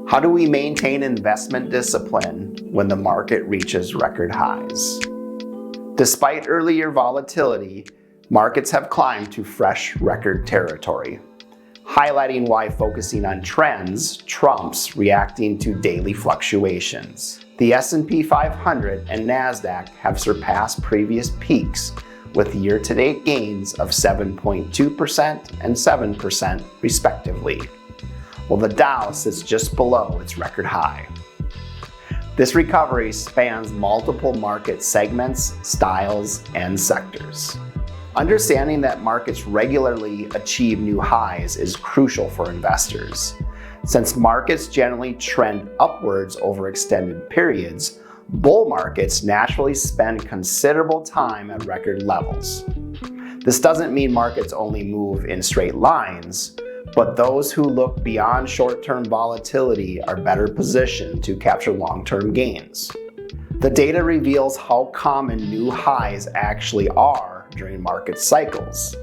How do we maintain investment discipline when the market reaches record highs? Despite earlier volatility, markets have climbed to fresh record territory, highlighting why focusing on trends trumps reacting to daily fluctuations. The S&P 500 and NASDAQ have surpassed previous peaks with year-to-date gains of 7.2% and 7% respectively, while the Dow sits just below its record high. This recovery spans multiple market segments, styles, and sectors. Understanding that markets regularly achieve new highs is crucial for investors. Since markets generally trend upwards over extended periods, bull markets naturally spend considerable time at record levels. This doesn't mean markets only move in straight lines, but those who look beyond short-term volatility are better positioned to capture long-term gains. The data reveals how common new highs actually are during market cycles.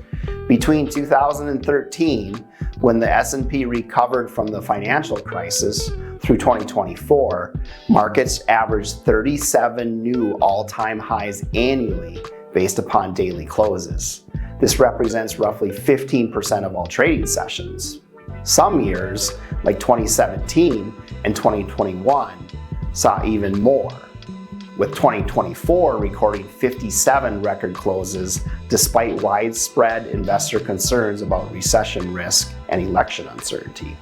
Between 2013, when the S&P recovered from the financial crisis, through 2024, markets averaged 37 new all-time highs annually based upon daily closes. This represents roughly 15% of all trading sessions. Some years, like 2017 and 2021, saw even more, with 2024 recording 57 record closes despite widespread investor concerns about recession risk and election uncertainty.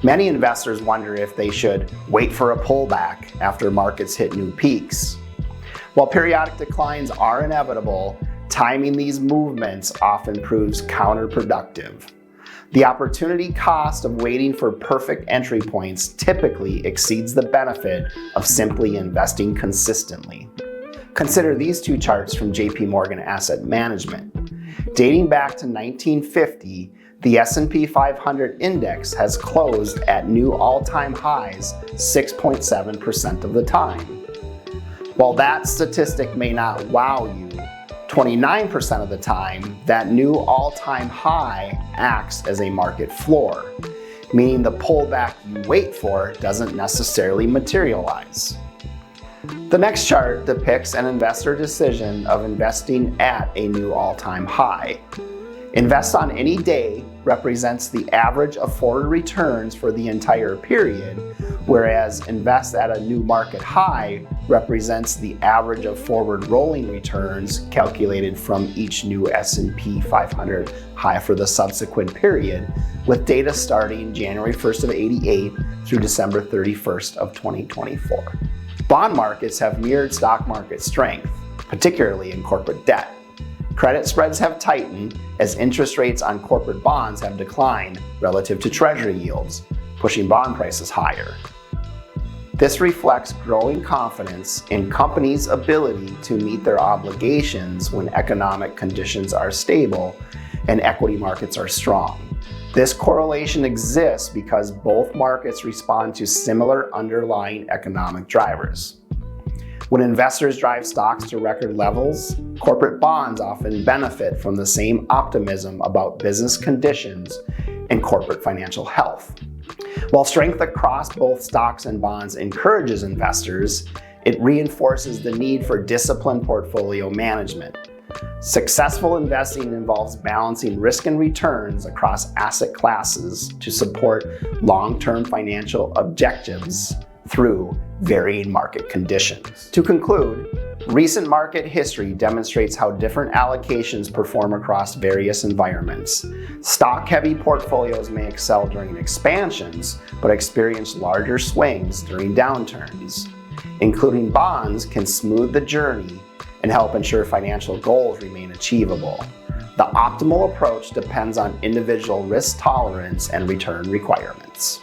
Many investors wonder if they should wait for a pullback after markets hit new peaks. While periodic declines are inevitable, timing these movements often proves counterproductive. The opportunity cost of waiting for perfect entry points typically exceeds the benefit of simply investing consistently. Consider these two charts from JP Morgan Asset Management. Dating back to 1950, the S&P 500 index has closed at new all-time highs 6.7% of the time. While that statistic may not wow you, 29% of the time, that new all-time high acts as a market floor, meaning the pullback you wait for doesn't necessarily materialize. The next chart depicts an investor decision of investing at a new all-time high. Invest on any day represents the average of forward returns for the entire period, whereas invest at a new market high represents the average of forward rolling returns calculated from each new S&P 500 high for the subsequent period, with data starting January 1st of '88 through December 31st of 2024. Bond markets have mirrored stock market strength, particularly in corporate debt. Credit spreads have tightened as interest rates on corporate bonds have declined relative to treasury yields, pushing bond prices higher. This reflects growing confidence in companies' ability to meet their obligations when economic conditions are stable and equity markets are strong. This correlation exists because both markets respond to similar underlying economic drivers. When investors drive stocks to record levels, corporate bonds often benefit from the same optimism about business conditions and corporate financial health. While strength across both stocks and bonds encourages investors, it reinforces the need for disciplined portfolio management. Successful investing involves balancing risk and returns across asset classes to support long-term financial objectives through varying market conditions. To conclude, recent market history demonstrates how different allocations perform across various environments. Stock-heavy portfolios may excel during expansions, but experience larger swings during downturns. Including bonds can smooth the journey and help ensure financial goals remain achievable. The optimal approach depends on individual risk tolerance and return requirements.